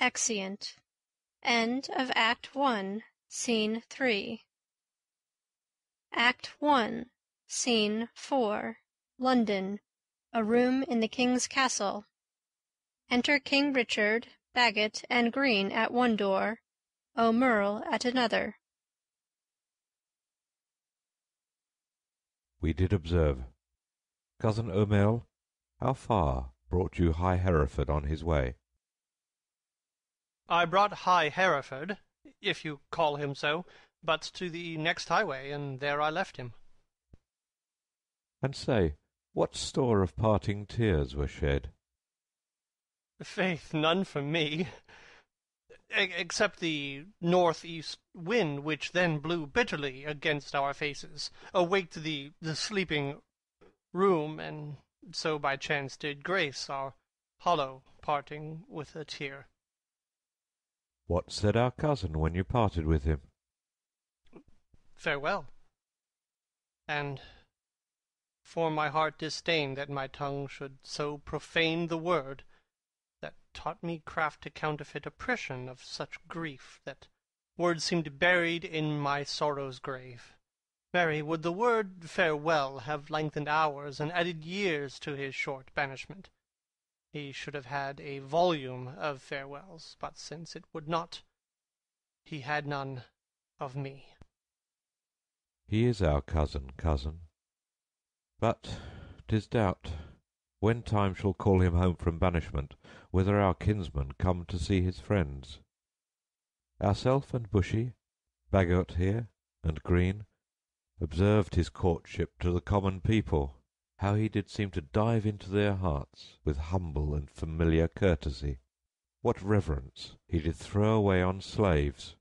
Exeunt. End of Act 1, Scene 3. Act 1, Scene 4, London, a room in the King's castle. Enter King Richard, Bagot, and Green at one door, O'Merle at another. We did observe. Cousin O'Merle, how far brought you High Hereford on his way? I brought High Hereford, if you call him so, but to the next highway, and there I left him. And say, what store of parting tears were shed? Faith, none for me, except the north-east wind, which then blew bitterly against our faces, awaked the sleeping room, and so by chance did grace our hollow parting with a tear. What said our cousin when you parted with him? Farewell. And for my heart disdained that my tongue should so profane the word, that taught me craft to counterfeit oppression of such grief, that words seemed buried in my sorrow's grave. Marry, would the word farewell have lengthened hours and added years to his short banishment, he should have had a volume of farewells, but since it would not, he had none of me. He is our cousin, but 'tis doubt, when time shall call him home from banishment, whether our kinsman come to see his friends. Ourself and Bushy, Bagot here, and Green, observed his courtship to the common people, how he did seem to dive into their hearts with humble and familiar courtesy, what reverence he did throw away on slaves,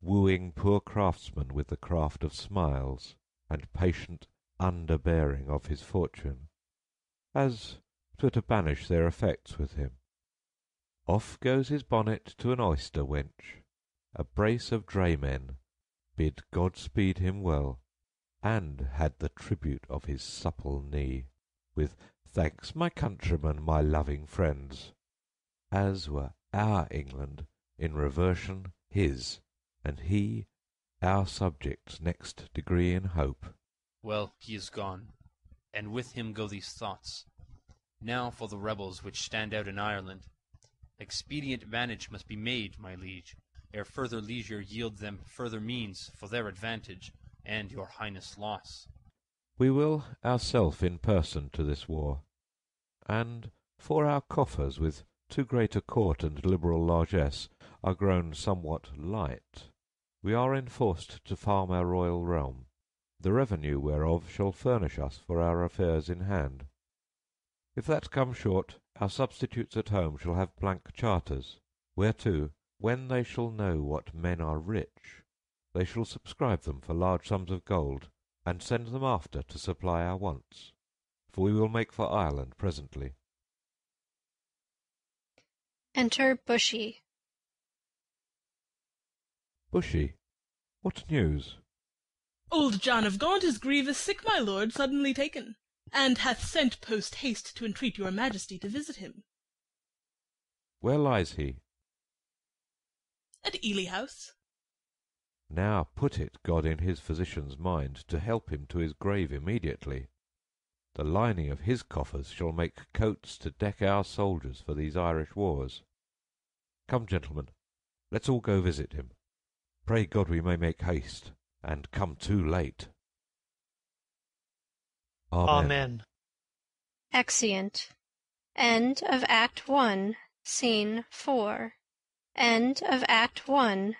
wooing poor craftsmen with the craft of smiles, and patient underbearing of his fortune, as 'twere to banish their effects with him. Off goes his bonnet to an oyster wench, a brace of draymen bid God speed him well, and had the tribute of his supple knee, with thanks my countrymen, my loving friends, as were our England in reversion his, and he our subject's next degree in hope. Well, he is gone, and with him go these thoughts. Now for the rebels which stand out in Ireland. Expedient manage must be made, my liege, ere further leisure yield them further means for their advantage, and your highness' loss. We will ourself in person to this war, and for our coffers with too great a court and liberal largesse are grown somewhat light, we are enforced to farm our royal realm, the revenue whereof shall furnish us for our affairs in hand. If that come short, our substitutes at home shall have blank charters, whereto, when they shall know what men are rich, they shall subscribe them for large sums of gold, and send them after to supply our wants, for we will make for Ireland presently. Enter Bushy. Bushy, what news? Old John of Gaunt is grievous sick, my lord, suddenly taken, and hath sent post-haste to entreat your majesty to visit him. Where lies he? At Ely House. Now put it God in his physician's mind to help him to his grave immediately. The lining of his coffers shall make coats to deck our soldiers for these Irish wars. Come, gentlemen, let's all go visit him. Pray God we may make haste, and come too late. Amen. Amen. Exeunt. End of Act 1, Scene 4. End of Act 1,